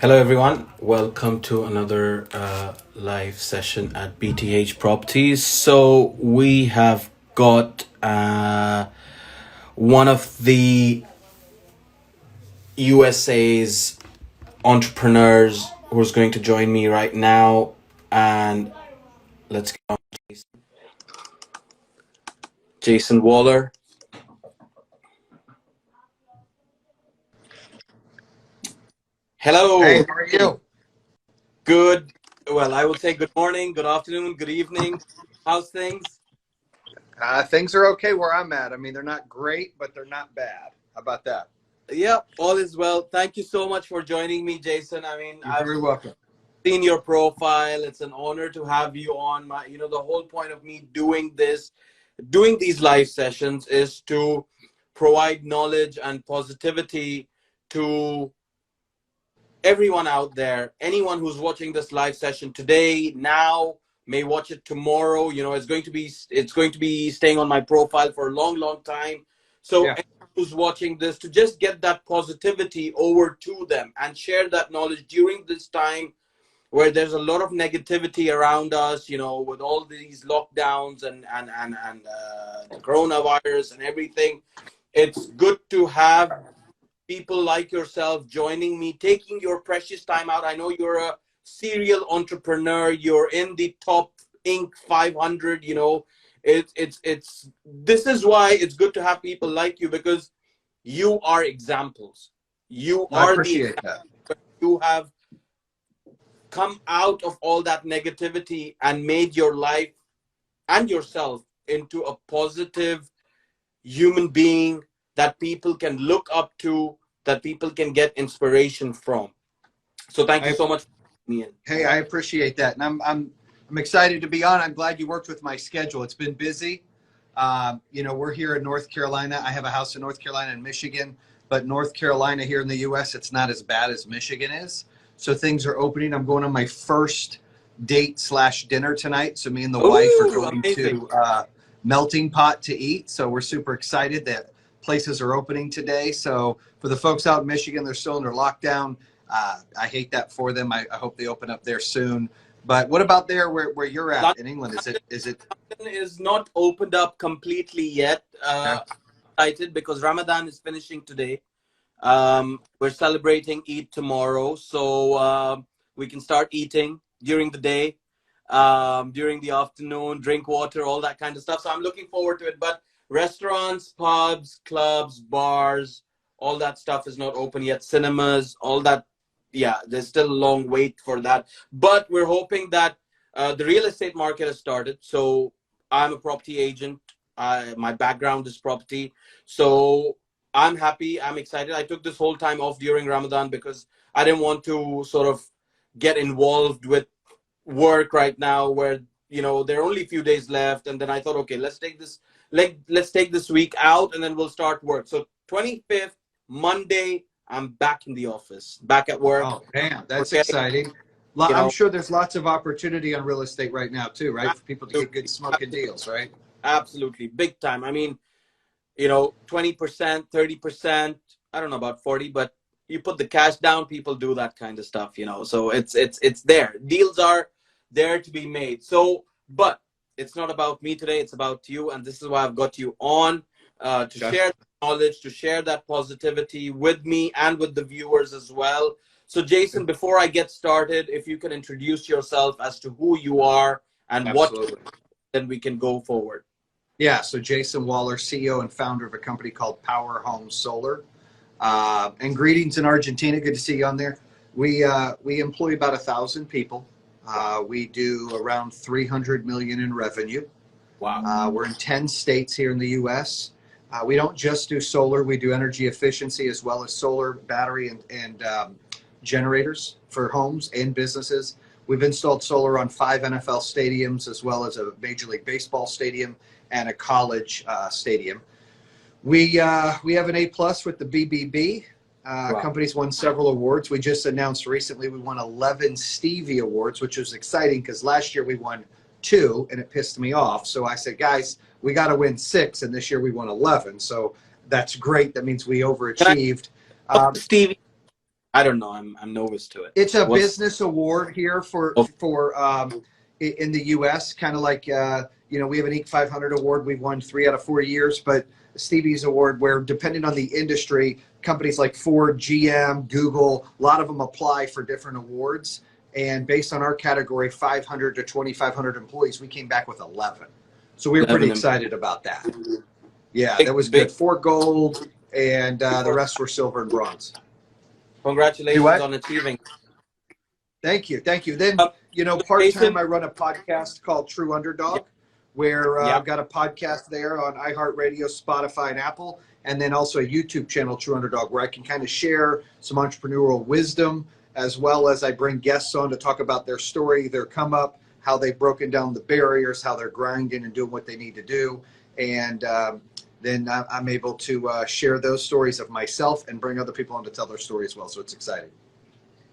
Hello, everyone. Welcome to another live session at BTH Properties. So, we have got one of the USA's entrepreneurs who's going to join me right now. And let's get on. Jason Waller. Hey, Hello. how are you? Good. Well, I will say good morning, good afternoon, good evening. How's things? Things are okay where I'm at. I mean, they're not great, but they're not bad. How about that? Yeah, all is well. Thank you so much for joining me, Jason. I mean, You're I've very welcome. seen your profile. It's an honor to have you on. The whole point of me doing these live sessions is to provide knowledge and positivity to everyone out there. Anyone who's watching this live session today, now, may watch it tomorrow. It's going to be staying on my profile for a long, long time. So Yeah, anyone who's watching this, to just get that positivity over to them and share that knowledge during this time where there's a lot of negativity around us, with all these lockdowns and the coronavirus and everything. It's good to have people like yourself joining me, taking your precious time out. I know you're a serial entrepreneur. You're in the top Inc. 500. It's this is why it's good to have people like you, because you are examples. You I are the appreciate example. that. You have come out of all that negativity and made your life and yourself into a positive human being that people can look up to, that people can get inspiration from. So thank you I, so much for having me in. hey, I appreciate that, and I'm excited to be on. I'm glad you worked with my schedule. It's been busy. We're here in North Carolina. I have a house in North Carolina and Michigan, but North Carolina here in the U.S., it's not as bad as Michigan is. So things are opening. I'm going on my first date/dinner tonight. So me and the wife are Ooh, going amazing. to Melting Pot to eat. So we're super excited that places are opening today. So for the folks out in Michigan, they're still under lockdown. I hate that for them. I hope they open up there soon. But what about there where you're at in England? Is it London is not opened up completely yet. okay? Excited because Ramadan is finishing today. We're celebrating Eid tomorrow, so we can start eating during the day, during the afternoon, drink water, all that kind of stuff. So I'm looking forward to it. But restaurants, pubs, clubs, bars, all that stuff is not open yet. Cinemas, all that. Yeah, there's still a long wait for that. But we're hoping that the real estate market has started. So I'm a property agent. My background is property. So I'm happy. I'm excited. I took this whole time off during Ramadan because I didn't want to sort of get involved with work right now, where there are only a few days left. And then I thought, okay, let's take this week out, and then we'll start work. So 25th, Monday, I'm back in the office, back at work. Oh, damn, that's Forgetting, exciting. you I'm know, sure there's lots of opportunity on real estate right now too, right? For people to get good absolutely, smoking deals, right? absolutely, big time. I mean, 20%, 30%, I don't know about 40, but you put the cash down, people do that kind of stuff. So it's there. Deals are there to be made. So, but it's not about me today, it's about you. And this is why I've got you on, to Okay. share knowledge, to share that positivity with me and with the viewers as well. So, Jason, before I get started, if you can introduce yourself as to who you are and what, Absolutely. then we can go forward. Yeah, so Jason Waller, CEO and founder of a company called Power Home Solar. And greetings in Argentina. Good to see you on there. We employ about 1,000 people. We do around 300 million in revenue. Wow. We're in 10 states here in the U.S. We don't just do solar. We do energy efficiency as well as solar, battery, and generators for homes and businesses. We've installed solar on 5 NFL stadiums as well as a Major League Baseball stadium and a college stadium. We have an A+ with the BBB. Wow. Company's won several awards. We just announced recently we won 11 Stevie Awards, which was exciting because last year we won 2 and it pissed me off. So I said, guys, we got to win 6, and this year we won 11. So that's great. That means we Can I overachieved. Stevie? I don't know. I'm novice to it. It's a What's business award here oh, in the U.S. Kind of like we have an Inc. 500 award. We've won 3 out of 4 years, but Stevie's award, where depending on the industry, companies like Ford, GM, Google, a lot of them apply for different awards. And based on our category, 500 to 2,500 employees, we came back with 11. So we were pretty 11 excited about that. Yeah, that big was big? good. 4 gold, and the rest were silver and bronze. Do Congratulations what? on achieving. Thank you. Thank you. Then, So part-time, Jason, I run a podcast called True yeah, Underdog, where yeah, I've got a podcast there on iHeartRadio, Spotify, and Apple, and then also a YouTube channel, True Underdog, where I can kind of share some entrepreneurial wisdom, as well as I bring guests on to talk about their story, their come up, how they've broken down the barriers, how they're grinding and doing what they need to do. And then I'm able to share those stories of myself and bring other people on to tell their story as well. So it's exciting.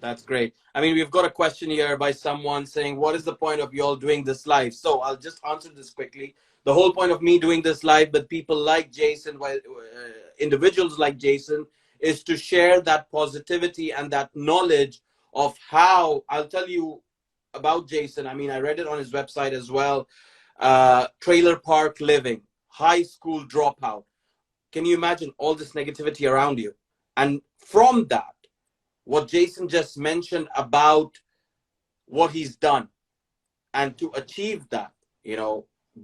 that's great. I mean, we've got a question here by someone saying, what is the point of you all doing this live? So I'll just answer this quickly. The whole point of me doing this live with people like Jason, individuals like Jason, is to share that positivity and that knowledge of how, I'll tell you about Jason. I mean, I read it on his website as well. Trailer park living, high school dropout. Can you imagine all this negativity around you? And from that, what Jason just mentioned about what he's done, and to achieve that,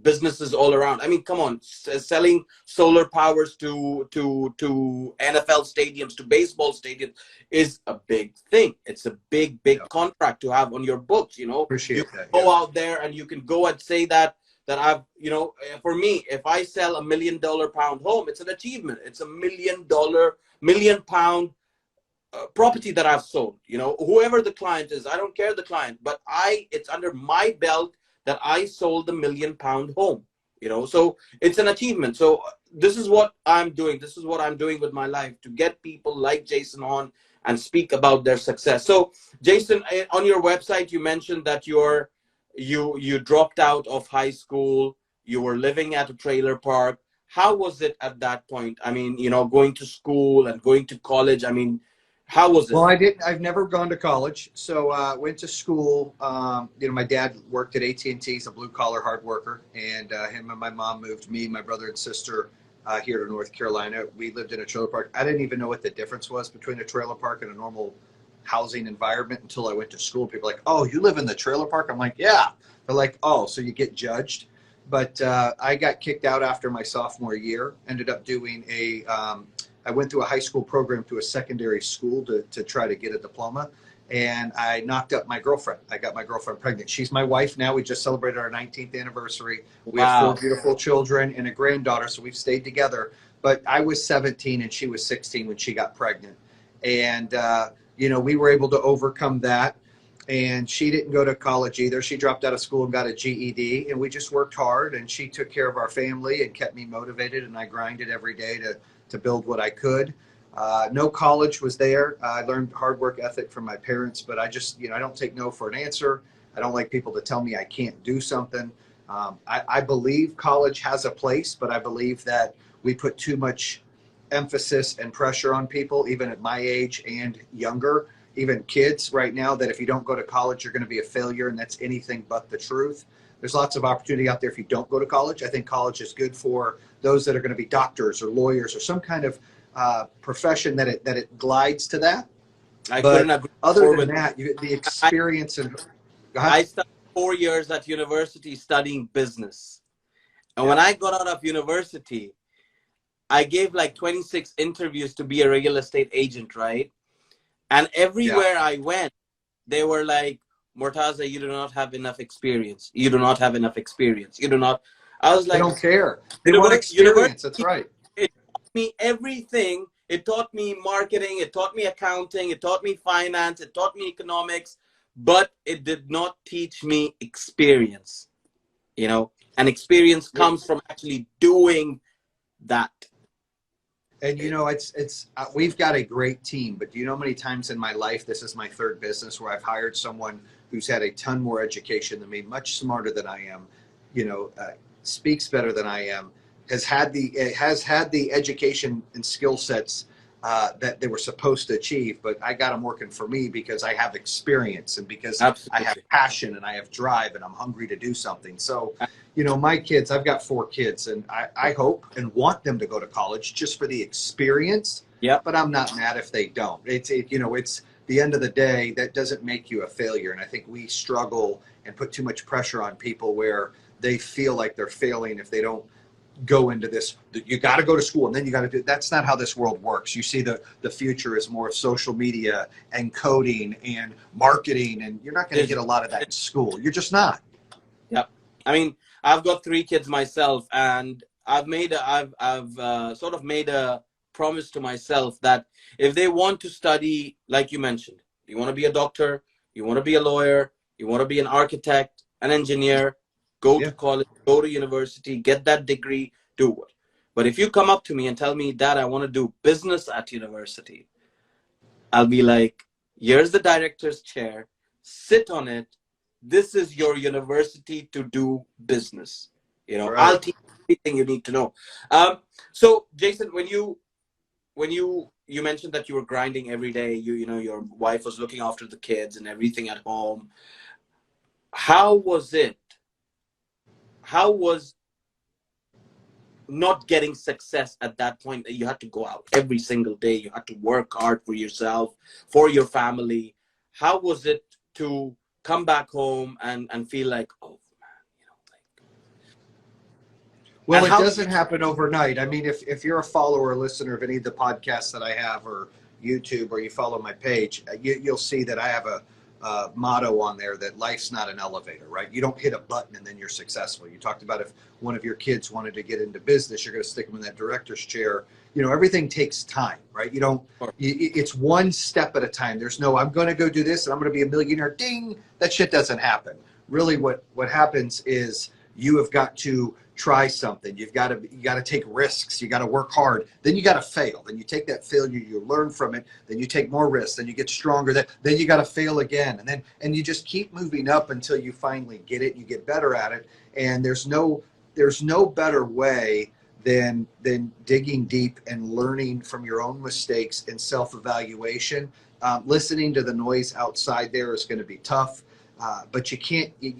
businesses all around. I mean, come on, selling solar powers to NFL stadiums, to baseball stadiums is a big thing. It's a big contract to have on your books. Appreciate You that. go out there and you can go and say that I've, for me, if I sell $1 million pound home, it's an achievement. It's $1 million pound property that I've sold. Whoever the client is, I don't care the client, but it's under my belt that I sold the $1 million pound home. So it's an achievement. So this is what I'm doing. This is what I'm doing with my life, to get people like Jason on and speak about their success. So Jason, on your website, you mentioned that you dropped out of high school. You were living at a trailer park. How was it at that point? I mean, going to school and going to college. I mean, how was it? Well, I've never gone to college, so went to school. My dad worked at AT&T. He's a blue collar hard worker, and him and my mom moved me, my brother and sister here to North Carolina. We lived in a trailer park. I didn't even know what the difference was between a trailer park and a normal housing environment until I went to school. People are like, "Oh, you live in the trailer park?" I'm like, "Yeah." They're like, "Oh, so you get judged?" But I got kicked out after my sophomore year. Ended up doing I went through a high school program to a secondary school to try to get a diploma, and I knocked up my girlfriend. I got my girlfriend pregnant. She's my wife now. We just celebrated our 19th anniversary. We have 4 Wow. beautiful children and a granddaughter, so we've stayed together. But I was 17 and she was 16 when she got pregnant. And, we were able to overcome that. And she didn't go to college either. She dropped out of school and got a GED, and we just worked hard, and she took care of our family and kept me motivated, and I grinded every day to build what I could. No college was there. I learned hard work ethic from my parents, but I just, I don't take no for an answer. I don't like people to tell me I can't do something. I believe college has a place, but I believe that we put too much emphasis and pressure on people, even at my age and younger, even kids right now, that if you don't go to college, you're going to be a failure, and that's anything but the truth. There's lots of opportunity out there if you don't go to college. I think college is good for those that are going to be doctors or lawyers or some kind of profession that it glides to that. I couldn't But agree other more than with that, the I, experience and I studied 4 years at university studying business. And when I got out of university, I gave like 26 interviews to be a real estate agent, right? And everywhere I went, they were like, Mortaza, you do not have enough experience. You do not have enough experience. You do not. I was they like, don't care. They want experience. That's right. It taught me everything. It taught me marketing. It taught me accounting. It taught me finance. It taught me economics. But it did not teach me experience. And experience comes from actually doing that. And it's we've got a great team, but do you know how many times in my life, this is my 3rd business, where I've hired someone who's had a ton more education than me, much smarter than I am, speaks better than I am, has had the education and skill sets that they were supposed to achieve, but I got them working for me because I have experience and because I have Absolutely. passion and I have drive and I'm hungry to do something. So, you know, my kids, I've got 4 kids, and I hope and want them to go to college just for the experience, Yep. but I'm not mad if they don't. You know, it's the end of the day, that doesn't make you a failure. And I think we struggle and put too much pressure on people where they feel like they're failing if they don't go into this. You got to go to school and then you got to do. That's not how this world works. You see, the future is more social media and coding and marketing, and you're not going to get a lot of that in school. You're just not. Yep. I mean, I've got 3 kids myself, and I've sort of made a promise to myself that if they want to study, like you mentioned, you want to be a doctor, you want to be a lawyer, you want to be an architect, an engineer, go Yeah. to college, go to university, get that degree, do it. But if you come up to me and tell me, Dad, I want to do business at university, I'll be like, here's the director's chair, sit on it. This is your university to do business. You know, Right. I'll teach you everything you need to know. So Jason, when you mentioned that you were grinding every day, you know, your wife was looking after the kids and everything at home. How was it? How was not getting success at that point? You had to go out every single day. You had to work hard for yourself, for your family. How was it to come back home and feel like, oh man, you know, like, Well, and it how did you? doesn't happen overnight. I mean, if you're a follower or listener of any of the podcasts that I have or YouTube, or you follow my page, you'll see that I have a motto on there that life's not an elevator, right? You don't hit a button and then you're successful. You talked about if one of your kids wanted to get into business, you're going to stick them in that director's chair. You know, everything takes time, right? You don't, it's one step at a time. There's no, I'm going to go do this and I'm going to be a millionaire. Ding. That shit doesn't happen. Really what happens is you have got to try something. You got to take risks. You got to work hard. Then you got to fail. Then you take that failure, you learn from it. Then you take more risks. Then you get stronger. Then you got to fail again. And you just keep moving up until you finally get it. You get better at it. And there's no better way than digging deep and learning from your own mistakes and self-evaluation. Listening to the noise outside there is going to be tough. But you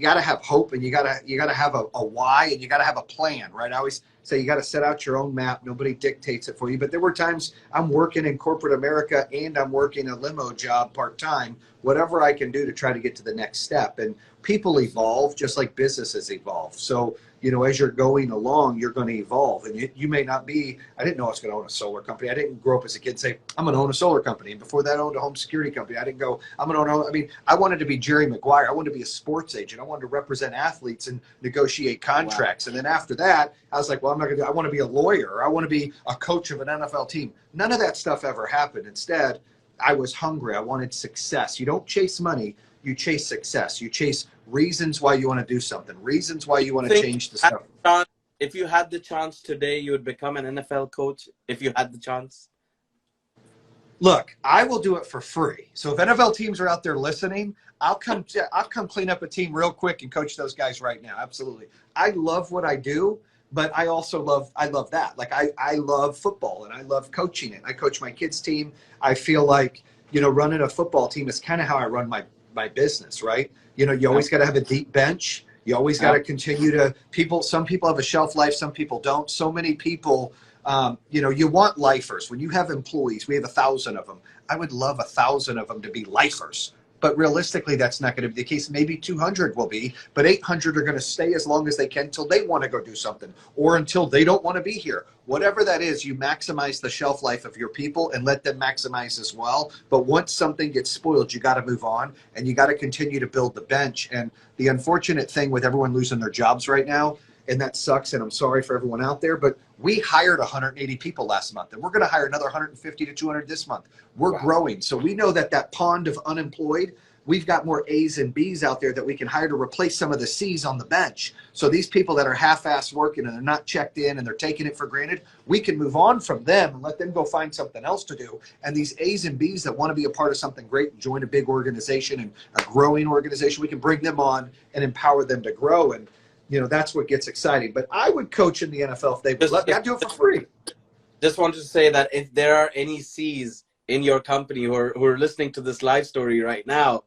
got to have hope, and you got to have a why, and you got to have a plan, right? I always say you got to set out your own map. Nobody dictates it for you. But there were times I'm working in corporate America and I'm working a limo job part-time, whatever I can do to try to get to the next step. And people evolve just like businesses evolve. So, you know, as you're going along, you're going to evolve. And you may not be, I didn't know I was going to own a solar company. I didn't grow up as a kid and say, I'm going to own a solar company. And before that, I owned a home security company. I didn't go, I'm going to own, I mean, I wanted to be Jerry Maguire. I wanted to be a sports agent. I wanted to represent athletes and negotiate contracts. Wow. And then after that, I was like, well, I'm not going to do, I want to be a lawyer. Or I want to be a coach of an NFL team. None of that stuff ever happened. Instead, I was hungry. I wanted success. You don't chase money. You chase success. You chase reasons why you want to do something, reasons why you want to change the stuff. If you had the chance today, you would become an NFL coach if you had the chance? Look, I will do it for free. So if NFL teams are out there listening, I'll come clean up a team real quick and coach those guys right now. Absolutely. I love what I do, but I also love that. Like I love football and I love coaching it. I coach my kids' team. I feel like, you know, running a football team is kind of how I run my business, right? You know, you always got to have a deep bench. You always got to continue to some people have a shelf life, some people don't. So many people, you know, you want lifers. When you have employees, we have 1,000 of them. I would love 1,000 of them to be lifers. But realistically, that's not going to be the case. Maybe 200 will be, but 800 are going to stay as long as they can until they want to go do something or until they don't want to be here. Whatever that is, you maximize the shelf life of your people and let them maximize as well. But once something gets spoiled, you got to move on and you got to continue to build the bench. And the unfortunate thing with everyone losing their jobs right now, and that sucks, and I'm sorry for everyone out there, but we hired 180 people last month, and we're going to hire another 150 to 200 this month. We're growing. So we know that pond of unemployed, we've got more A's and B's out there that we can hire to replace some of the C's on the bench. So these people that are half-assed working and they're not checked in and they're taking it for granted, we can move on from them and let them go find something else to do. And these A's and B's that want to be a part of something great and join a big organization and a growing organization, we can bring them on and empower them to grow. And you know, that's what gets exciting. But I would coach in the NFL if they would let me. I'd do it for free. just wanted to say that if there are any C's in your company who are listening to this live story right now,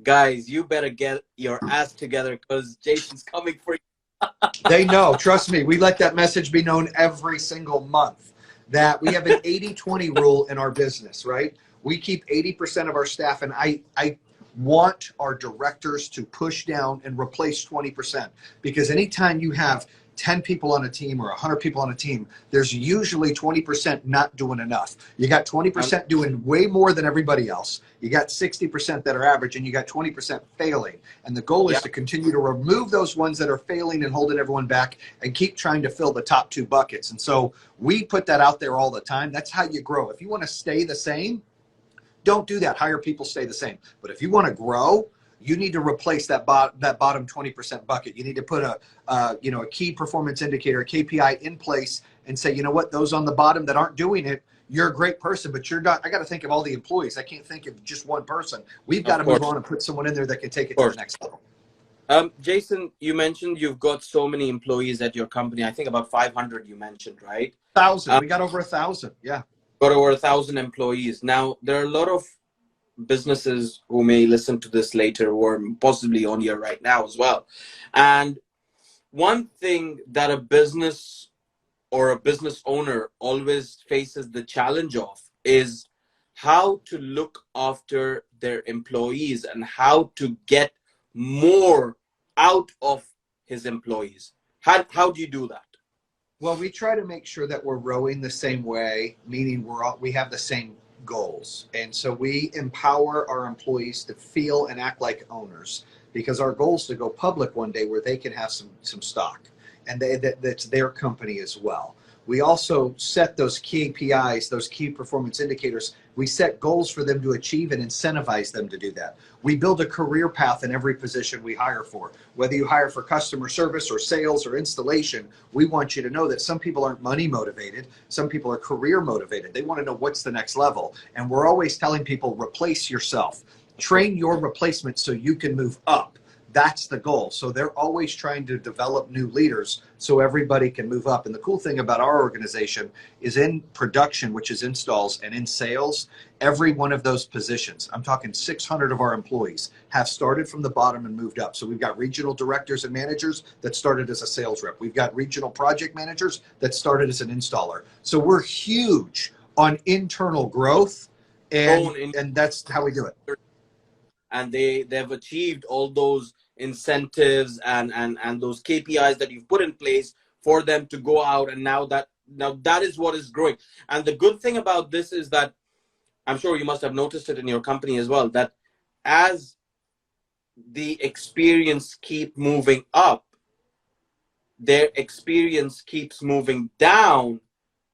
guys, you better get your ass together because Jason's coming for you. They know, trust me, we let that message be known every single month that we have an 80-20 rule in our business, right? We keep 80% of our staff, and I want our directors to push down and replace 20%, because anytime you have 10 people on a team or 100 people on a team, there's usually 20% not doing enough. You got 20% doing way more than everybody else. You got 60% that are average, and you got 20% failing. And the goal is to continue to remove those ones that are failing and holding everyone back and keep trying to fill the top two buckets. And so we put that out there all the time. That's how you grow. If you want to stay the same, don't do that. Hire people, stay the same. But if you want to grow, you need to replace that bottom 20% bucket. You need to put a key performance indicator, a KPI in place, and say, you know what, those on the bottom that aren't doing it, you're a great person, but you're not. I got to think of all the employees. I can't think of just one person. We've got to move on and put someone in there that can take it to the next level. Jason, you mentioned you've got so many employees at your company. I think about 500 you mentioned, right? 1,000. We got over 1,000. Yeah. Got over 1,000 employees. Now, there are a lot of businesses who may listen to this later or possibly on here right now as well. And one thing that a business or a business owner always faces the challenge of is how to look after their employees and how to get more out of his employees. How do you do that? Well, we try to make sure that we're rowing the same way, meaning we have the same goals. And so we empower our employees to feel and act like owners, because our goal is to go public one day where they can have some stock, and that's their company as well. We also set those KPIs, those key performance indicators. We set goals for them to achieve and incentivize them to do that. We build a career path in every position we hire for. Whether you hire for customer service or sales or installation, we want you to know that some people aren't money motivated. Some people are career motivated. They want to know what's the next level. And we're always telling people, replace yourself. Train your replacement so you can move up. That's the goal. So they're always trying to develop new leaders so everybody can move up. And the cool thing about our organization is in production, which is installs, and in sales, every one of those positions, I'm talking 600 of our employees, have started from the bottom and moved up. So we've got regional directors and managers that started as a sales rep. We've got regional project managers that started as an installer. So we're huge on internal growth, and that's how we do it. And they've achieved all those incentives and those KPIs that you've put in place for them to go out, and now that is what is growing. And the good thing about this is that I'm sure you must have noticed it in your company as well, that as the experience keep moving up, their experience keeps moving down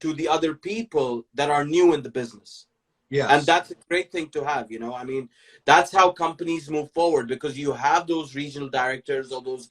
to the other people that are new in the business. Yes. And that's a great thing to have, I mean, that's how companies move forward, because you have those regional directors or those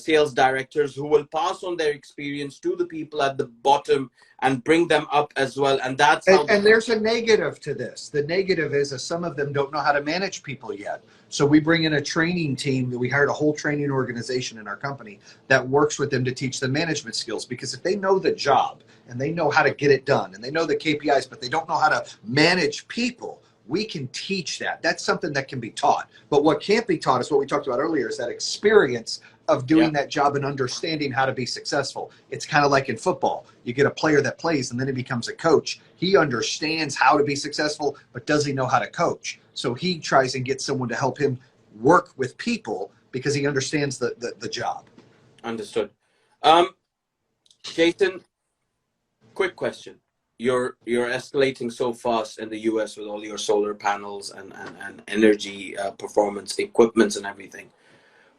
sales directors who will pass on their experience to the people at the bottom and bring them up as well. And that's how. And there's a negative to this. The negative is that some of them don't know how to manage people yet. So we bring in a training team. We hired a whole training organization in our company that works with them to teach them management skills, because if they know the job and they know how to get it done and they know the KPIs, but they don't know how to manage people, we can teach that. That's something that can be taught. But what can't be taught is what we talked about earlier, is that experience of doing that job and understanding how to be successful. It's kind of like in football. You get a player that plays and then he becomes a coach. He understands how to be successful, but does he know how to coach? So he tries and gets someone to help him work with people because he understands the job. Understood. Jason, quick question. You're escalating so fast in the US with all your solar panels and energy performance equipments and everything.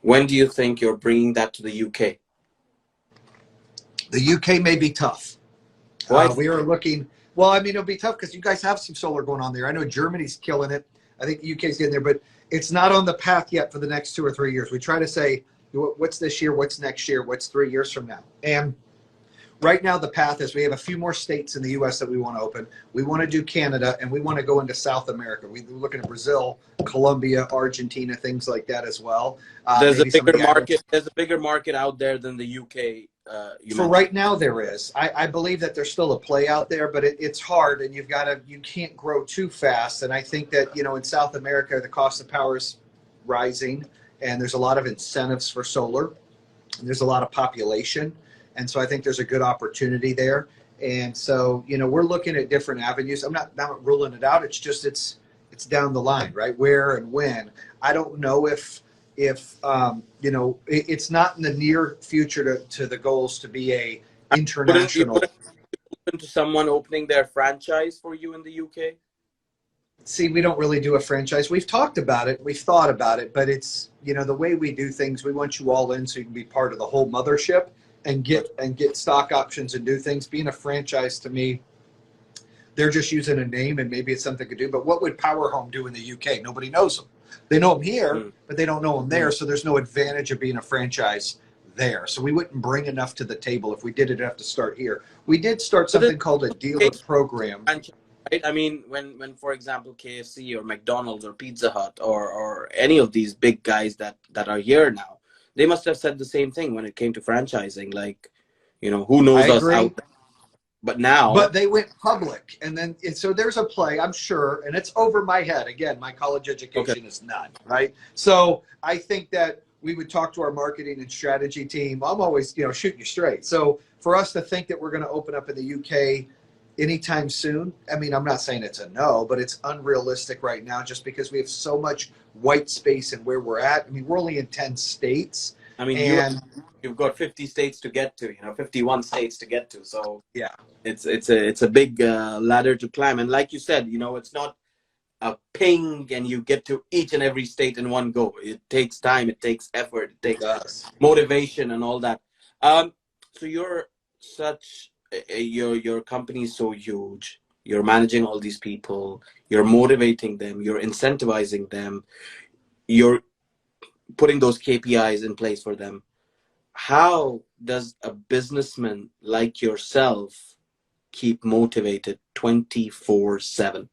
When do you think you're bringing that to the UK? The UK may be tough. We are looking, well, I mean, it'll be tough because you guys have some solar going on there. I know Germany's killing it. I think the UK's getting there, but it's not on the path yet for the next 2 or 3 years. We try to say, what's this year? What's next year? What's 3 years from now? And right now the path is we have a few more states in the U.S. that we want to open. We want to do Canada, and we want to go into South America. We're looking at Brazil, Colombia, Argentina, things like that as well. There's a Maybe some of bigger the islands. market. There's a bigger market out there than the UK. You For mentioned. right now, there is. I believe that there's still a play out there, but it's hard, and you can't grow too fast. And I think that, in South America, the cost of power is rising, and there's a lot of incentives for solar, and there's a lot of population. And so I think there's a good opportunity there. And so, we're looking at different avenues. I'm not ruling it out. It's just, it's down the line, right? Where and when. I don't know if it's not in the near future to the goals to be a You international. wouldn't open to someone opening their franchise for you in the UK? See, we don't really do a franchise. We've talked about it, we've thought about it, but it's, the way we do things, we want you all in so you can be part of the whole mothership and get stock options and do things. Being a franchise, to me, they're just using a name, and maybe it's something to do. But what would Power Home do in the UK? Nobody knows them. They know them here, but they don't know them there. So there's no advantage of being a franchise there. So we wouldn't bring enough to the table if we did it. Have to start here. We did start something called a dealer program. Right? I mean, when for example KFC or McDonald's or Pizza Hut or any of these big guys that are here now, they must have said the same thing when it came to franchising. Like, who I knows us agree. out there? But now, But they went public, and then so there's a play, I'm sure, and it's over my head. Again, my college education is none, right? So I think that we would talk to our marketing and strategy team. I'm always, shooting you straight. So for us to think that we're going to open up in the UK anytime soon, I mean, I'm not saying it's a no, but it's unrealistic right now just because we have so much white space and where we're at. I mean, we're only in 10 states. I mean, And you've got 50 states to get to, 51 states to get to. So yeah, it's a big ladder to climb. And like you said, it's not a ping and you get to each and every state in one go. It takes time, it takes effort, it takes motivation and all that. So you're such your company is so huge. You're managing all these people. You're motivating them. You're incentivizing them. You're putting those KPIs in place for them. How does a businessman like yourself keep motivated 24/7?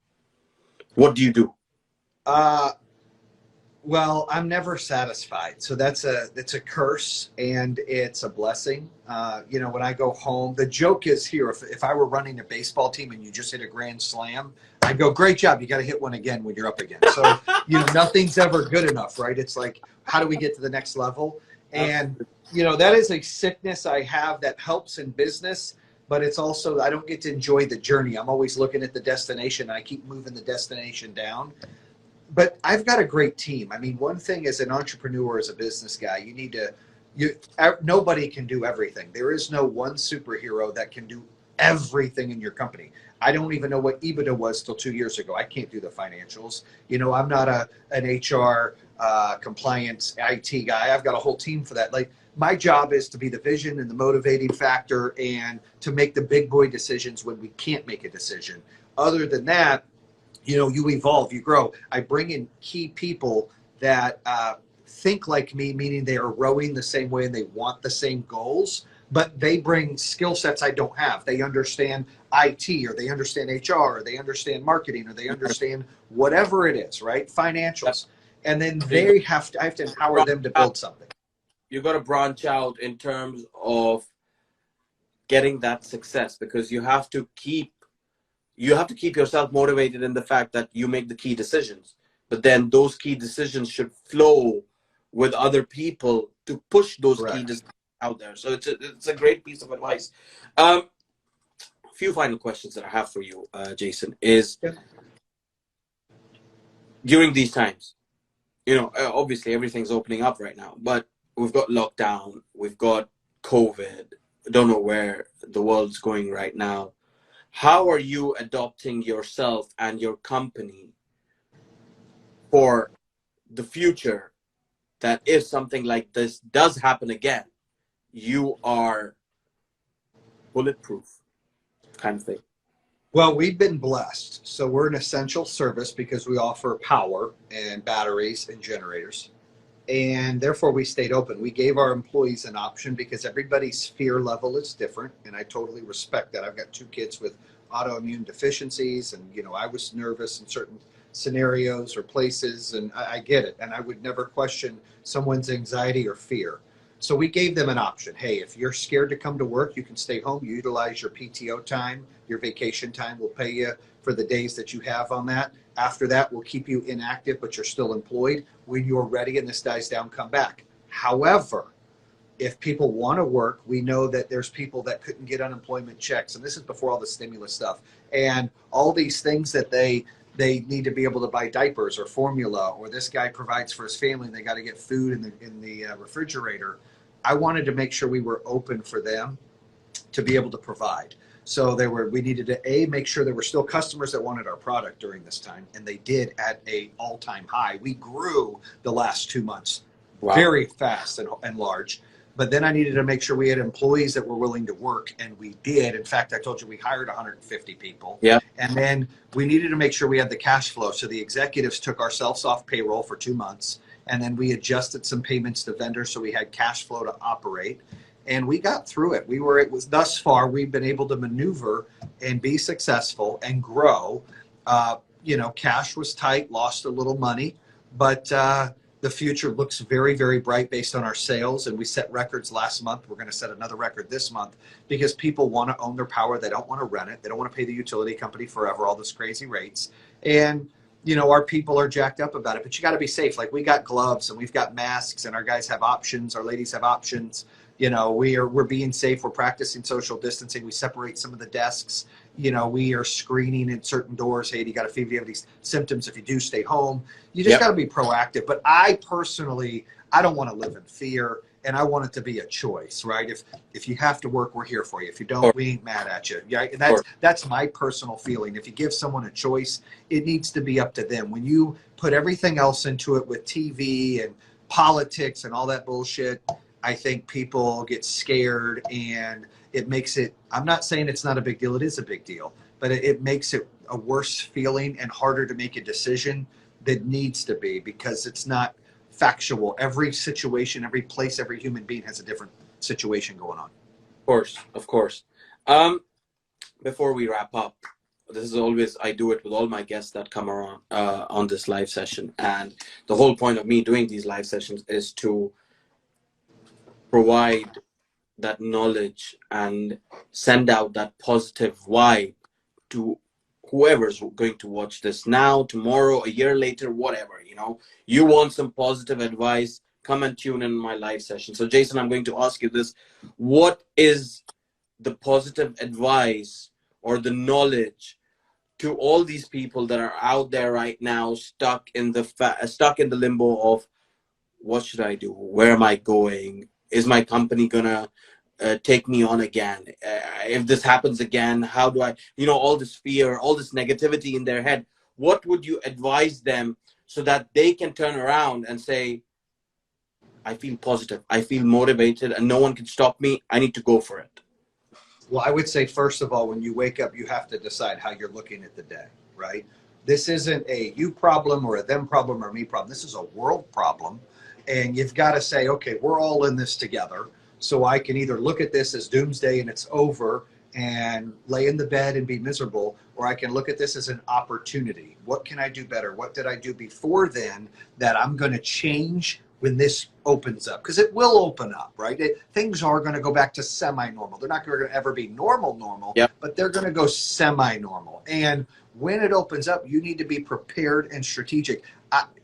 What do you do? Well, I'm never satisfied. So it's a curse and it's a blessing. When I go home, the joke is here, if I were running a baseball team and you just hit a grand slam, I'd go, great job. You got to hit one again when you're up again. So, nothing's ever good enough, right? It's like, how do we get to the next level? And, that is a sickness I have that helps in business, but it's also, I don't get to enjoy the journey. I'm always looking at the destination. And I keep moving the destination down. But I've got a great team. I mean, one thing as an entrepreneur, as a business guy, nobody can do everything. There is no one superhero that can do everything in your company. I don't even know what EBITDA was till 2 years ago. I can't do the financials. I'm not an HR compliance IT guy. I've got a whole team for that. Like, my job is to be the vision and the motivating factor and to make the big boy decisions when we can't make a decision. Other than that, you evolve, you grow. I bring in key people that think like me, meaning they are rowing the same way and they want the same goals, but they bring skill sets I don't have. They understand IT, or they understand HR, or they understand marketing, or they understand whatever it is, right? Financials. And then I have to empower them to build something. You've got to branch out in terms of getting that success, because you have to keep yourself motivated in the fact that you make the key decisions, but then those key decisions should flow with other people to push those key decisions out there. So it's a great piece of advice. A few final questions that I have for you, Jason, is during these times, obviously everything's opening up right now, but we've got lockdown, we've got COVID, don't know where the world's going right now. How are you adopting yourself and your company for the future, that if something like this does happen again, you are bulletproof kind of thing? Well, we've been blessed. So we're an essential service because we offer power and batteries and generators. And therefore we stayed open. We gave our employees an option because everybody's fear level is different, and I totally respect that. I've got 2 kids with autoimmune deficiencies, and I was nervous in certain scenarios or places, and I get it, and I would never question someone's anxiety or fear. So we gave them an option. Hey, if you're scared to come to work, you can stay home. You utilize your PTO time, your vacation time. We'll pay you for the days that you have on that. After that, we'll keep you inactive, but you're still employed. When you're ready and this dies down, come back. However, if people want to work, we know that there's people that couldn't get unemployment checks, and this is before all the stimulus stuff and all these things that they need to be able to buy diapers or formula, or this guy provides for his family and they got to get food in the refrigerator. I wanted to make sure we were open for them to be able to provide. So we needed to make sure there were still customers that wanted our product during this time, and they did at a all-time high. We grew the last 2 months very fast and large. But then I needed to make sure we had employees that were willing to work, and we did. In fact, I told you we hired 150 people. Yeah. And then we needed to make sure we had the cash flow. So the executives took ourselves off payroll for 2 months, and then we adjusted some payments to vendors so we had cash flow to operate. And we got through it. Thus far, we've been able to maneuver and be successful and grow. Cash was tight, lost a little money, but the future looks very, very bright based on our sales. And we set records last month. We're going to set another record this month because people want to own their power. They don't want to rent it. They don't want to pay the utility company forever, all those crazy rates. And our people are jacked up about it, but you got to be safe. Like, we got gloves and we've got masks, and our guys have options. Our ladies have options. We're being safe. We're practicing social distancing. We separate some of the desks. We are screening at certain doors. Hey, do you got a fever? Do you have these symptoms? If you do, stay home. You just got to be proactive. But I personally, I don't want to live in fear, and I want it to be a choice, right? If you have to work, we're here for you. If you don't, we ain't mad at you. Yeah, and that's my personal feeling. If you give someone a choice, it needs to be up to them. When you put everything else into it with TV and politics and all that bullshit, I think people get scared, and it makes it, I'm not saying it's not a big deal. It is a big deal, but it makes it a worse feeling and harder to make a decision that needs to be, because it's not factual. Every situation, every place, every human being has a different situation going on. Of course. Before we wrap up, this is always, I do it with all my guests that come around on this live session. And the whole point of me doing these live sessions is to provide that knowledge and send out that positive vibe to whoever's going to watch this now, tomorrow, a year later, whatever. You want some positive advice, come and tune in my live session. So Jason, I'm going to ask you this: what is the positive advice or the knowledge to all these people that are out there right now, stuck in the limbo of, what should I do? Where am I going? Is my company gonna take me on again? If this happens again, how do I, all this fear, all this negativity in their head? What would you advise them so that they can turn around and say, I feel positive, I feel motivated, and no one can stop me. I need to go for it. Well, I would say, first of all, when you wake up, you have to decide how you're looking at the day, right? This isn't a you problem or a them problem or me problem. This is a world problem. And you've got to say, okay, we're all in this together. So I can either look at this as doomsday and it's over and lay in the bed and be miserable, or I can look at this as an opportunity. What can I do better? What did I do before then that I'm going to change when this opens up? Because it will open up, right? Things are going to go back to semi-normal. They're not going to ever be normal, yep, but they're going to go semi-normal. And when it opens up, you need to be prepared and strategic.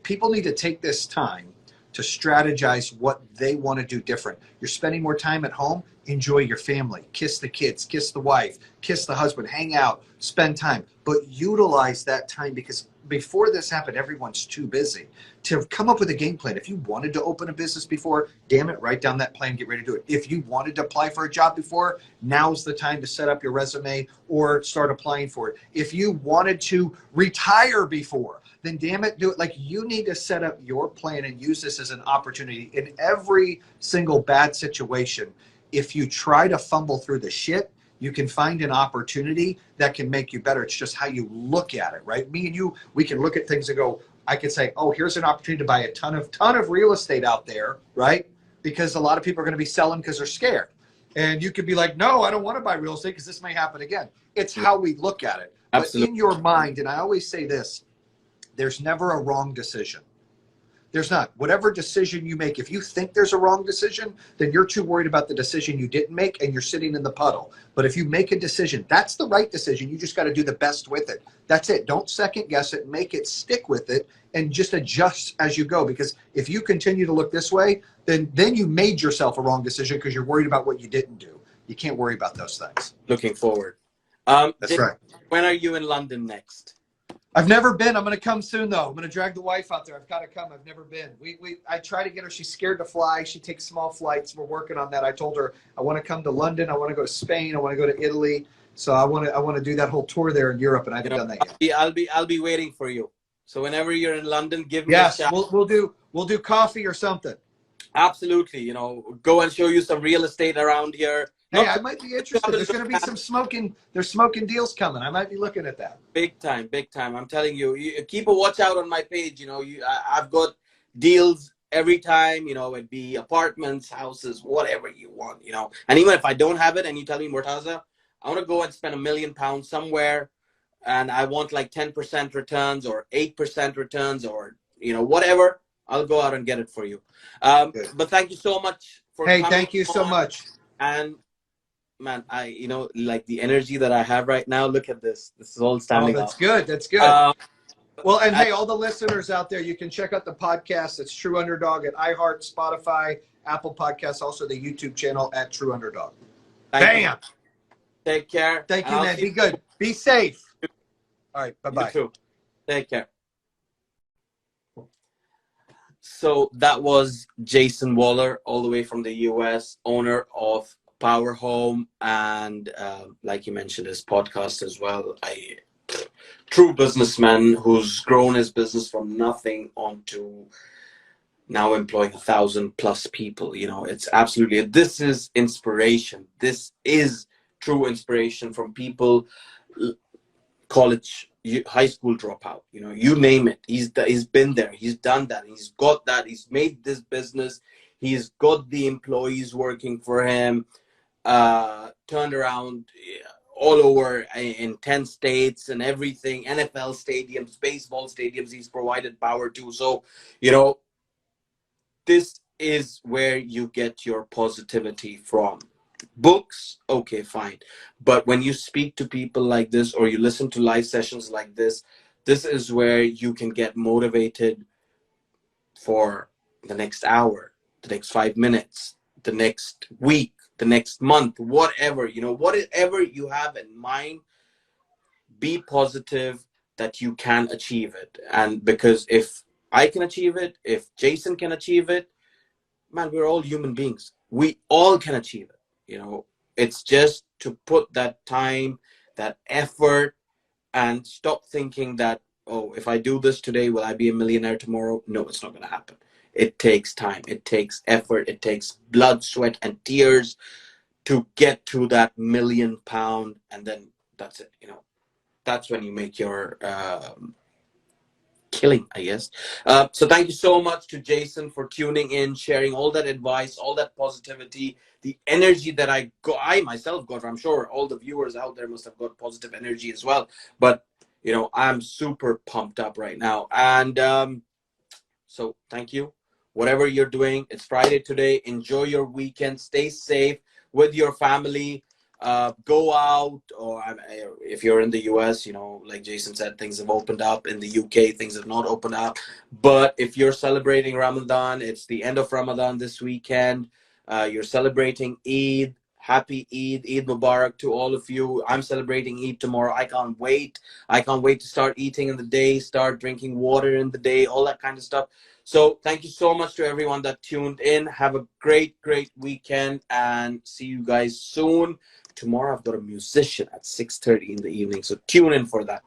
People need to take this time to strategize what they want to do different. You're spending more time at home, enjoy your family, kiss the kids, kiss the wife, kiss the husband, hang out, spend time, but utilize that time, because before this happened, everyone's too busy to come up with a game plan. If you wanted to open a business before, damn it, write down that plan, get ready to do it. If you wanted to apply for a job before, now's the time to set up your resume or start applying for it. If you wanted to retire before, then damn it, do it. Like, you need to set up your plan and use this as an opportunity in every single bad situation. If you try to fumble through the shit, you can find an opportunity that can make you better. It's just how you look at it, right? Me and you, we can look at things and go, I could say, oh, here's an opportunity to buy a ton of real estate out there, right? Because a lot of people are going to be selling because they're scared. And you could be like, no, I don't want to buy real estate because this may happen again. It's Yeah, how we look at it. But absolutely. in your mind, and I always say this, there's never a wrong decision. There's not. Whatever decision you make, if you think there's a wrong decision, then you're too worried about the decision you didn't make and you're sitting in the puddle. But if you make a decision, that's the right decision. You just got to do the best with it. That's it. Don't second guess it. Make it, stick with it, and just adjust as you go. Because if you continue to look this way, then you made yourself a wrong decision because you're worried about what you didn't do. You can't worry about those things. Looking forward. That's right. When are you in London next? I've never been. I'm going to come soon, though. I'm going to drag the wife out there. I've got to come. I've never been. I try to get her. She's scared to fly. She takes small flights. We're working on that. I told her I want to come to London. I want to go to Spain. I want to go to Italy. So I want to do that whole tour there in Europe, and I haven't done that yet. I'll be waiting for you. So whenever you're in London, give me a Yes, shout. we'll do coffee or something. Absolutely. You know, go and show you some real estate around here. Hey, I might be interested. There's going to be some smoking. There's smoking deals coming. I might be looking at that. Big time, big time. I'm telling you, you keep a watch out on my page. You know, I've got deals every time. You know, it'd be apartments, houses, whatever you want. You know, and even if I don't have it, and you tell me, Murtaza, I want to go and spend £1 million somewhere, and I want like 10% returns or 8% returns or whatever. I'll go out and get it for you. But thank you so much for coming. Hey, thank you so much. And man, like the energy that I have right now, look at this. This is all standing up. That's up. good. That's good. Well, and hey, all the listeners out there, you can check out the podcast. It's True Underdog at iHeart, Spotify, Apple Podcasts, also the YouTube channel at True Underdog. Bam! Take care. Thank you, man. Be good. Be safe. All right. Bye-bye. You too. Take care. So that was Jason Waller, all the way from the US, owner of Power Home, and like you mentioned, his podcast as well. True businessman who's grown his business from nothing onto now employing 1,000+ people. You know, it's absolutely, this is inspiration. This is true inspiration from people, college, high school dropout, you name it. He's been there. He's done that. He's got that. He's made this business. He's got the employees working for him, turned around all over in 10 states and everything, NFL stadiums, baseball stadiums, he's provided power to. So, this is where you get your positivity from. Books, okay, fine. But when you speak to people like this, or you listen to live sessions like this is where you can get motivated for the next hour, the next 5 minutes, the next week, the next month, whatever, whatever you have in mind, be positive that you can achieve it. And because if I can achieve it, if Jason can achieve it, man, we're all human beings. We all can achieve it. It's just to put that time, that effort, and stop thinking that, oh, if I do this today, will I be a millionaire tomorrow? No, it's not going to happen. It takes time. It takes effort. It takes blood, sweat, and tears to get to that £1 million, and then that's it. That's when you make your killing, I guess. So thank you so much to Jason for tuning in, sharing all that advice, all that positivity, the energy that I myself got. I'm sure all the viewers out there must have got positive energy as well. But I'm super pumped up right now. And so thank you. Whatever you're doing, it's Friday today. Enjoy your weekend. Stay safe with your family. Go out, or if you're in the US, like Jason said, things have opened up. In the UK, things have not opened up. But if you're celebrating Ramadan, it's the end of Ramadan this weekend. You're celebrating Eid. Happy Eid Mubarak to all of you. I'm celebrating Eid tomorrow. I can't wait. I can't wait to start eating in the day, start drinking water in the day, all that kind of stuff. So thank you so much to everyone that tuned in. Have a great, great weekend, and see you guys soon. Tomorrow I've got a musician at 6:30 in the evening, so tune in for that.